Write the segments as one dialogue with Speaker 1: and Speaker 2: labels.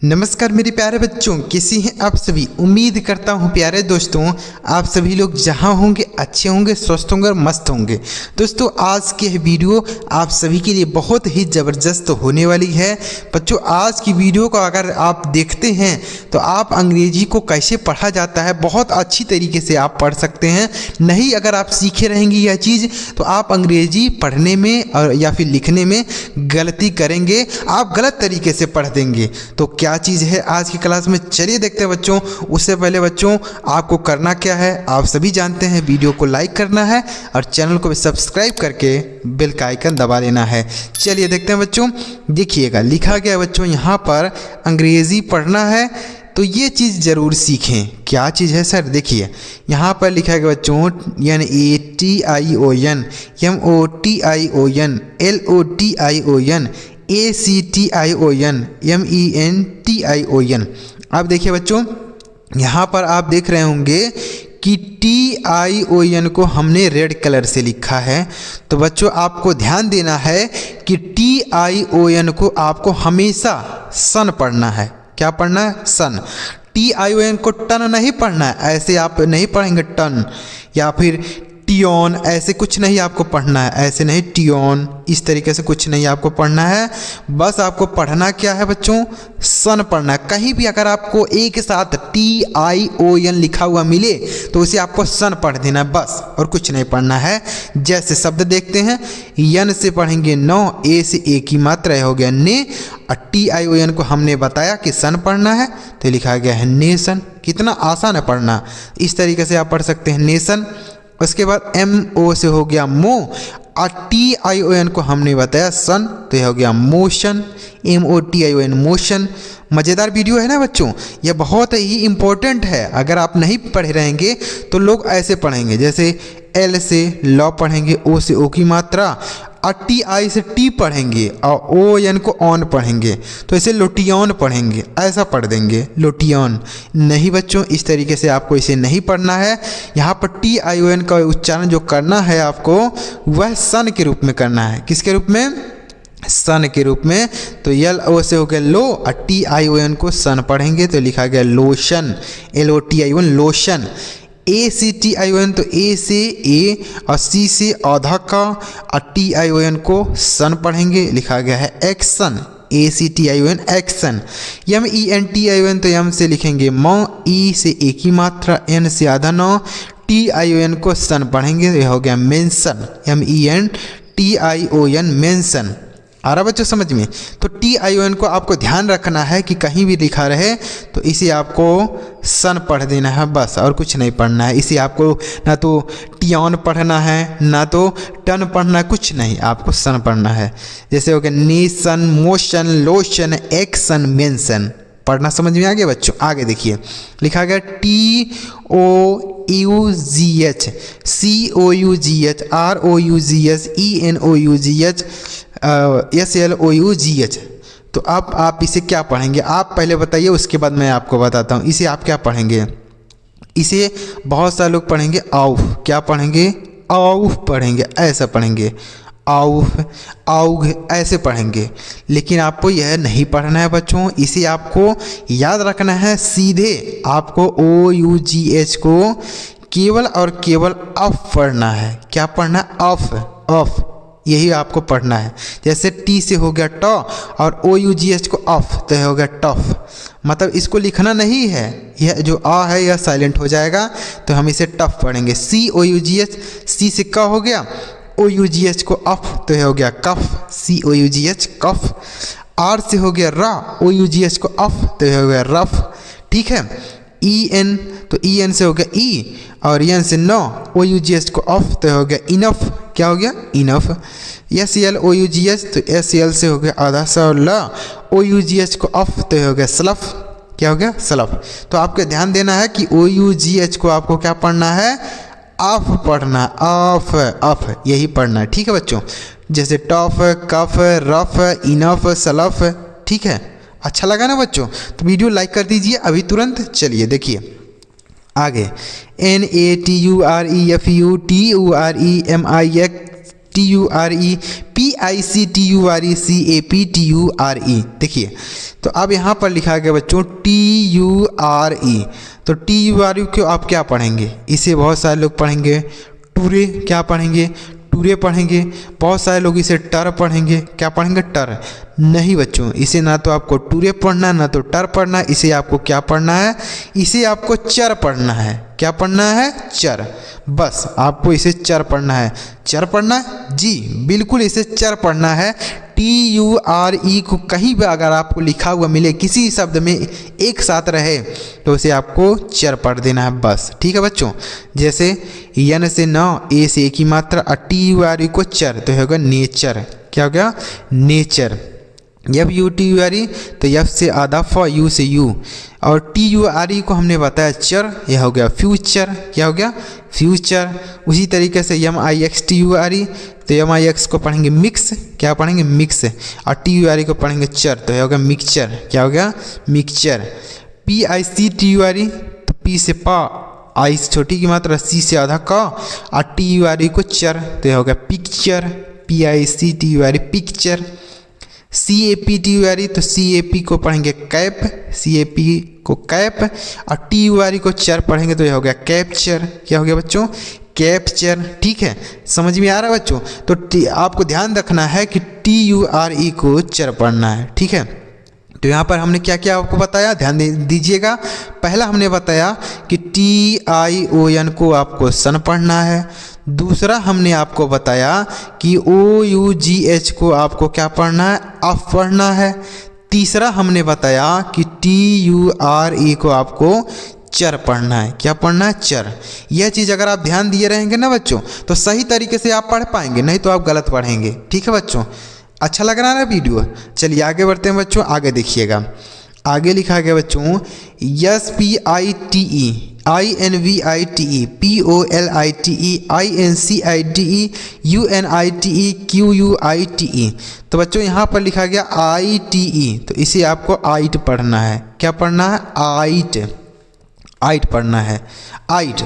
Speaker 1: नमस्कार मेरे प्यारे बच्चों, कैसे हैं आप सभी। उम्मीद करता हूं प्यारे दोस्तों आप सभी लोग जहां होंगे अच्छे होंगे, स्वस्थ होंगे और मस्त होंगे। दोस्तों आज की यह वीडियो आप सभी के लिए बहुत ही ज़बरदस्त होने वाली है। बच्चों आज की वीडियो को अगर आप देखते हैं तो आप अंग्रेजी को कैसे पढ़ा जाता है बहुत अच्छी तरीके से आप पढ़ सकते हैं। नहीं अगर आप सीखे रहेंगे यह चीज़ तो आप अंग्रेजी पढ़ने में और या फिर लिखने में गलती करेंगे, आप गलत तरीके से पढ़ देंगे। तो क्या चीज़ है आज की क्लास में, चलिए देखते हैं बच्चों। उससे पहले बच्चों आपको करना क्या है, आप सभी जानते हैं, वीडियो को लाइक करना है और चैनल को भी सब्सक्राइब करके बेल का आइकन दबा लेना है। चलिए देखते हैं बच्चों। देखिएगा लिखा गया बच्चों यहाँ पर अंग्रेज़ी पढ़ना है तो ये चीज़ ज़रूर सीखें। क्या चीज़ है सर, देखिए यहाँ पर लिखा गया बच्चों NATION MOTION LOTION ACTION MENTION। अब देखिए बच्चों यहाँ पर आप देख रहे होंगे कि TION को हमने रेड कलर से लिखा है। तो बच्चों आपको ध्यान देना है कि TION को आपको हमेशा सन पढ़ना है। क्या पढ़ना है? सन। TION को टन नहीं पढ़ना है, ऐसे आप नहीं पढ़ेंगे टन या फिर टियोन, ऐसे कुछ नहीं आपको पढ़ना है, ऐसे नहीं टियोन, इस तरीके से कुछ नहीं आपको पढ़ना है। बस आपको पढ़ना क्या है बच्चों, सन पढ़ना है। कहीं भी अगर आपको एक साथ TION लिखा हुआ मिले तो उसे आपको सन पढ़ देना है बस, और कुछ नहीं पढ़ना है। जैसे शब्द देखते हैं, यन से पढ़ेंगे नो, ए से ए की मात्रा हो गया ने, और TION को हमने बताया कि सन पढ़ना है तो लिखा गया है नेशन। कितना आसान है पढ़ना, इस तरीके से आप पढ़ सकते हैं नेशन। उसके बाद MO से हो गया मो, और TION को हमने बताया सन तो यह हो गया मोशन, MOTION मोशन। मज़ेदार वीडियो है ना बच्चों, यह बहुत ही इम्पोर्टेंट है। अगर आप नहीं पढ़े रहेंगे तो लोग ऐसे पढ़ेंगे, जैसे L से लॉ पढ़ेंगे, O से O की मात्रा, और TI से टी पढ़ेंगे और ON को ऑन पढ़ेंगे तो इसे लोटियन पढ़ेंगे, ऐसा पढ़ देंगे लोटियन। नहीं बच्चों इस तरीके से आपको इसे नहीं पढ़ना है। यहाँ पर TION का उच्चारण जो करना है आपको वह सन के रूप में करना है। किसके रूप में? सन के रूप में। तो LO से हो गया लो, और TION को सन पढ़ेंगे तो लिखा गया लोशन, LOTION लोशन। ACTION तो A से A और C से आधा का, और TION को सन पढ़ेंगे, लिखा गया है एक्शन, ACTION एक्शन। MENTION तो M से लिखेंगे मो, E से A की मात्रा, N से आधा नौ, TION को सन पढ़ेंगे, यह हो गया मेंशन, MENTION मेंशन। आ रहा बच्चों समझ में? तो TION को आपको ध्यान रखना है कि कहीं भी लिखा रहे तो इसे आपको सन पढ़ देना है बस, और कुछ नहीं पढ़ना है। इसे आपको ना तो टियोन पढ़ना है ना तो टन पढ़ना है, कुछ नहीं, आपको सन पढ़ना है। जैसे हो गया nation, motion, lotion, action, mention. पढ़ना समझ में आ गया बच्चों? आगे देखिए लिखा गया TOUGH COUGH ROUGH ENOUGH SLOUGH। तो अब आप इसे क्या पढ़ेंगे, आप पहले बताइए, उसके बाद मैं आपको बताता हूँ। इसे आप क्या पढ़ेंगे? इसे बहुत सारे लोग पढ़ेंगे आउफ। क्या पढ़ेंगे? आउफ पढ़ेंगे, ऐसा पढ़ेंगे आउफ, आउघ ऐसे पढ़ेंगे। लेकिन आपको यह नहीं पढ़ना है बच्चों, इसे आपको याद रखना है। सीधे आपको OUGH को केवल और केवल अफ पढ़ना है। क्या पढ़ना है? अफ, अफ, यही आपको पढ़ना है। जैसे T से हो गया ट और OUGH को अफ तो हो गया टफ। मतलब इसको लिखना नहीं है, यह जो आ है यह साइलेंट हो जाएगा तो हम इसे टफ पढ़ेंगे। COUGH, C से क हो गया, OUGH को अफ तो हो गया कफ, COUGH कफ। R से हो गया रा, OUGH को अफ तो हो गया रफ। ठीक है। EN तो EN से हो गया E, और EN से नो, OUGH को अफ तो हो गया इनफ। क्या हो गया? इनफ। SLOUGH तो SL से हो गया आधा सा, और ला OUGH को अफ तो हो गया स्लफ। क्या हो गया? स्लफ। तो आपको ध्यान देना है कि OUGH को आपको क्या पढ़ना है? अफ पढ़ना, अफ, अफ यही पढ़ना है। ठीक है बच्चों? जैसे टफ, कफ, रफ, इनफ, सलफ। ठीक है, अच्छा लगा ना बच्चों? तो वीडियो लाइक कर दीजिए अभी तुरंत। चलिए देखिए आगे NATUREFUTUREMIXT TURE देखिए, तो अब यहाँ पर लिखा गया बच्चों TURE, तो TURE को आप क्या पढ़ेंगे, इसे बहुत सारे लोग पढ़ेंगे टूरे, क्या पढ़ेंगे, टूरे पढ़ेंगे, बहुत सारे लोग इसे टर पढ़ेंगे, क्या पढ़ेंगे, टर। नहीं बच्चों, इसे ना तो आपको टूरे पढ़ना ना तो टर पढ़ना, इसे आपको क्या पढ़ना है, इसे आपको चर पढ़ना है। क्या पढ़ना है, चर। बस आपको इसे चर पढ़ना है। चर पढ़ना है जी, बिल्कुल इसे चर पढ़ना है। TURE को कहीं भी अगर आपको लिखा हुआ मिले किसी शब्द में एक साथ रहे तो उसे आपको चर पढ़ देना है बस। ठीक है बच्चों, जैसे यन से न, ए से एक ही मात्रा, और TURE को चर तो होगा नेचर। क्या हो गया, नेचर। FUTURE तो F से आधा, फ, U से U, और TURE को हमने बताया चर, यह हो गया फ्यूचर। क्या हो गया, फ्यूचर। उसी तरीके से MIXTURE तो MIX को पढ़ेंगे मिक्स, क्या पढ़ेंगे, मिक्स, और TURE को पढ़ेंगे चर तो यह हो गया मिक्सचर। क्या हो गया, मिक्सचर। PICTURE तो P से पा, आई से छोटी की मात्रा, C से आधा का, और TURE को चर तो यह हो गया पिक्चर। PICTURE picture. CAPTURE तो CAP को पढ़ेंगे कैप, CAP को कैप, और TURE को चर पढ़ेंगे तो यह हो गया कैप्चर। क्या हो गया बच्चों, कैप्चर। ठीक है, समझ में आ रहा है बच्चों। तो आपको ध्यान रखना है कि TURE को चर पढ़ना है। ठीक है, तो यहाँ पर हमने क्या क्या आपको बताया, ध्यान दीजिएगा। पहला हमने बताया कि TION को आपको सन पढ़ना है। दूसरा हमने आपको बताया कि OUGH को आपको क्या पढ़ना है, अफ पढ़ना है। तीसरा हमने बताया कि TURE को आपको चर पढ़ना है। क्या पढ़ना है, चर। यह चीज़ अगर आप ध्यान दिए रहेंगे ना बच्चों तो सही तरीके से आप पढ़ पाएंगे, नहीं तो आप गलत पढ़ेंगे। ठीक है बच्चों, अच्छा लग रहा है ना वीडियो। चलिए आगे बढ़ते हैं बच्चों, आगे देखिएगा। आगे लिखा गया बच्चों SPITE, INVITE, POLITE, INCIDE, UNITE, QUITE। तो बच्चों यहाँ पर लिखा गया ITE, तो इसे आपको आइट पढ़ना है। क्या पढ़ना है, आइट, आइट पढ़ना है, आइट।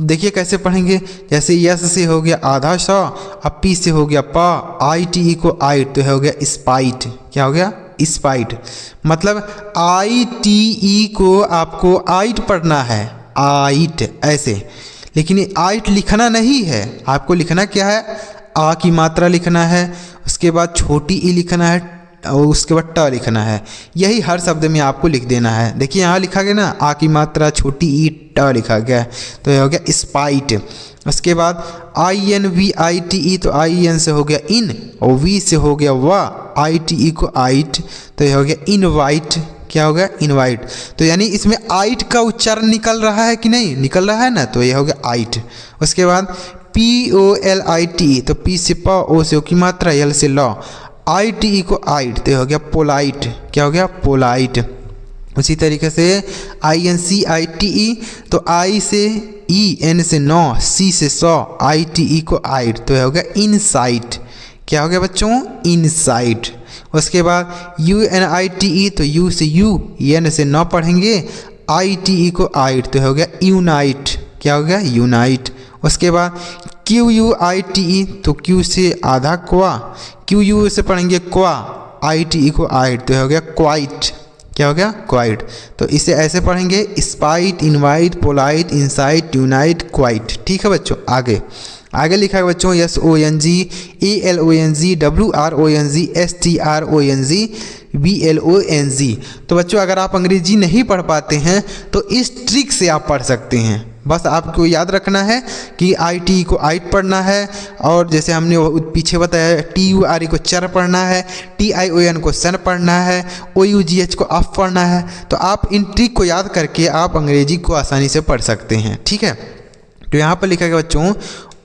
Speaker 1: देखिए कैसे पढ़ेंगे, जैसे यस से हो गया आधा स, अब पी से हो गया पा, ITE को आइट तो हो गया स्पाइट। क्या हो गया, स्पाइट। मतलब ITE को आपको आइट पढ़ना है, आइट ऐसे। लेकिन आइट लिखना नहीं है, आपको लिखना क्या है, आ की मात्रा लिखना है, उसके बाद छोटी ई लिखना है, और उसके बाद ट लिखना है। यही हर शब्द में आपको लिख देना है। देखिए यहाँ लिखा गया ना, आ की मात्रा छोटी ई, ट लिखा गया है तो यह हो गया स्पाइट। उसके बाद INVITE तो IN से हो गया इन, और V से हो गया वा, ITE को आइट तो यह हो गया इनवाइट। क्या हो गया, इनवाइट। तो यानी इसमें आइट का उच्चारण निकल रहा है कि नहीं, निकल रहा है ना, तो यह हो गया आइट। उसके बाद POLITE तो P से प, O से ओ की मात्रा, L से ल, ITE को आइट तो हो गया पोलाइट। क्या हो गया, पोलाइट। उसी तरीके से INCITE तो I से E, N से नौ, C से सौ, ITE को आइट तो हो गया इनसाइट। क्या हो गया बच्चों, इनसाइट। उसके बाद UNITE तो U से U, N से नौ पढ़ेंगे, ITE को आइट तो हो गया यूनाइट। क्या हो गया, यूनाइट। उसके बाद QUITE तो Q से आधा क्वा, QU से पढ़ेंगे क्वा, ITE को आइट तो हो गया क्वाइट। क्या हो गया, क्वाइट। तो इसे ऐसे पढ़ेंगे spite, invite, polite, insight, unite, quite. ठीक है बच्चों, आगे आगे लिखा है बच्चों SONG, ALONG, WRONG, STRONG, BLONG। तो बच्चों अगर आप अंग्रेजी नहीं पढ़ पाते हैं तो इस ट्रिक से आप पढ़ सकते हैं। बस आपको याद रखना है कि ITE को आइट पढ़ना है, और जैसे हमने पीछे बताया TURE को चर पढ़ना है, TION को सन पढ़ना है, OUGH को अफ पढ़ना है। तो आप इन ट्रिक को याद करके आप अंग्रेजी को आसानी से पढ़ सकते हैं। ठीक है, तो यहाँ पर लिखा गया बच्चों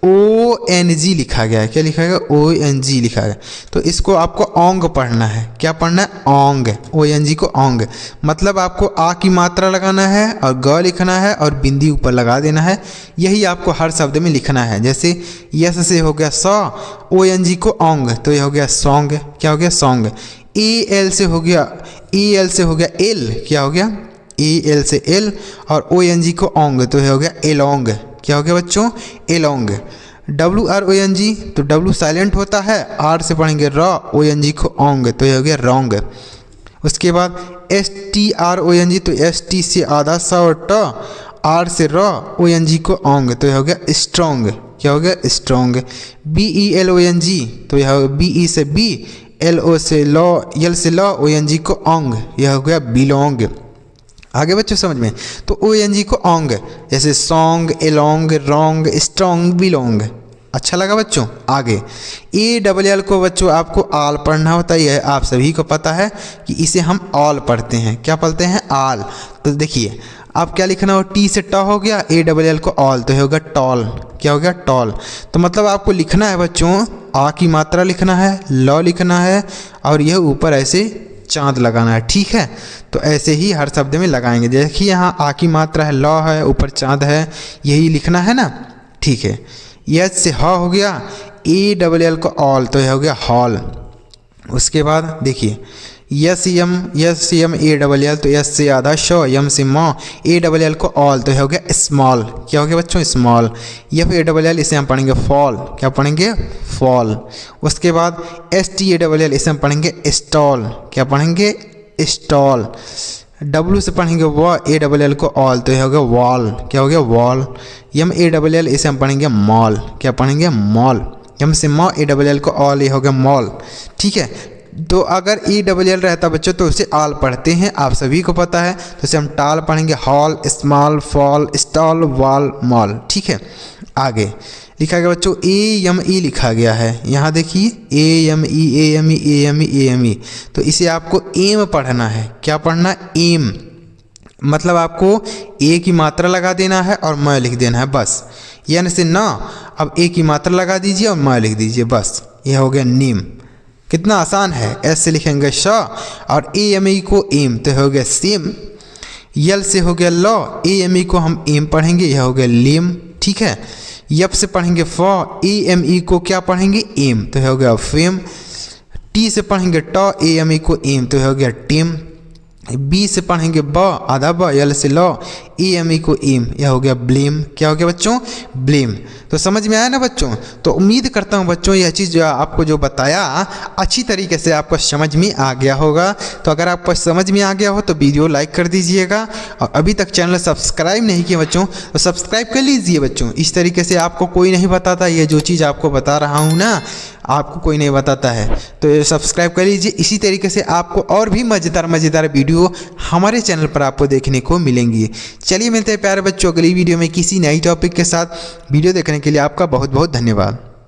Speaker 1: ONG लिखा गया है। क्या लिखा गया, ONG लिखा है। तो इसको आपको ओंग पढ़ना है। क्या पढ़ना है, ओंग, ONG को ओंग। मतलब आपको आ की मात्रा लगाना है और ग लिखना है और बिंदी ऊपर लगा देना है। यही आपको हर शब्द में लिखना है। जैसे यस से हो गया स, ONG को ओंग तो यह हो गया सॉन्ग। क्या हो गया, सॉन्ग। AL से हो गया, AL से हो गया एल। क्या हो गया, AL से एल, और ONG को ओंग तो यह हो गया एलोंग। क्या हो गया बच्चों, एलोंग। WRONG, तो W साइलेंट होता है, R से पढ़ेंगे र, ONG को ओंग, तो ये हो गया रोंग। उसके बाद STRONG, तो ST से आधा स और ट, R से र, ONG को ओंग, तो यह हो गया स्ट्रोंग। क्या हो गया स्ट्रोंग। BELONG, तो यह BE से B, LO से लॉ, L से लॉ, ONG को ओंग, यह हो गया बिलोंग। आगे बच्चों समझ में, तो ONG को ओंग, जैसे सॉन्ग, एलोंग, रोंग, स्ट्रोंग, बिलोंग। अच्छा लगा बच्चों। आगे ALL को बच्चों आपको आल पढ़ना होता है, यह आप सभी को पता है कि इसे हम ऑल पढ़ते हैं। क्या पढ़ते हैं? आल। तो देखिए आप क्या लिखना हो, T से ट हो गया, ALL को ऑल, तो होगा टॉल। क्या हो गया? टॉल। तो मतलब आपको लिखना है बच्चों, आ की मात्रा लिखना है, लॉ लिखना है, और यह ऊपर ऐसे चांद लगाना है। ठीक है, तो ऐसे ही हर शब्द में लगाएंगे। देखिए यहाँ आ की मात्रा है, लॉ है, ऊपर चांद है, यही लिखना है ना। ठीक है, यस से ह हो गया, ALL को ऑल, तो यह हो गया हॉल। उसके बाद देखिए यम ALL, तो यस से आधा श, यम से म, ALL को ऑल, तो यह हो गया स्मॉल। क्या हो गया बच्चों? स्मॉल। FALL, इसे हम पढ़ेंगे फॉल। क्या पढ़ेंगे? फॉल। उसके बाद STALL, इसे हम पढ़ेंगे स्टॉल। क्या पढ़ेंगे? स्टॉल। W से पढ़ेंगे व, ALL को ऑल, तो यह हो गया वॉल। क्या हो गया? वॉल। MALL, इसे हम पढ़ेंगे मॉल। क्या पढ़ेंगे? मॉल। यम से म, ALL को ऑल, ये हो गया मॉल। ठीक है, तो अगर ELL रहता बच्चों तो उसे आल पढ़ते हैं, आप सभी को पता है, तो इसे हम टाल पढ़ेंगे, hall, small, fall, stall, wall, mall. ठीक है, आगे लिखा गया बच्चों AME लिखा गया है। यहाँ देखिए AME, तो इसे आपको एम पढ़ना है। क्या पढ़ना? एम। मतलब आपको ए की मात्रा लगा देना है और म लिख देना है, बस। यानी से ना, अब ए की मात्रा लगा दीजिए और म लिख दीजिए, बस। यह हो गया नीम। कितना आसान है। एस से लिखेंगे श और AME को एम, तो हो गया सेम। यल से हो गया लॉ, AME को हम एम पढ़ेंगे, यह हो गया लेम। ठीक है, यप से पढ़ेंगे फ, AME को क्या पढ़ेंगे? एम, तो हो गया फेम। टी से पढ़ेंगे ट, AME को एम, तो हो गया टीम। बी से पढ़ेंगे ब, आधा ब, यल से लॉ, AME को एम, यह हो गया ब्लेम। क्या हो गया बच्चों? ब्लेम। तो समझ में आया ना बच्चों? तो उम्मीद करता हूँ बच्चों यह चीज़ आपको जो बताया अच्छी तरीके से आपको समझ में आ गया होगा। तो अगर आपको समझ में आ गया हो तो वीडियो लाइक कर दीजिएगा, और अभी तक चैनल सब्सक्राइब नहीं किया बच्चों तो सब्सक्राइब कर लीजिए बच्चों। इस तरीके से आपको कोई नहीं बताता, ये जो चीज़ आपको बता रहा हूँ ना, आपको कोई नहीं बताता है, तो ये सब्सक्राइब कर लीजिए। इसी तरीके से आपको और भी मज़ेदार वीडियो हमारे चैनल पर आपको देखने को मिलेंगी। चलिए मिलते हैं प्यारे बच्चों अगली वीडियो में किसी नई टॉपिक के साथ। वीडियो देखने के लिए आपका बहुत बहुत धन्यवाद।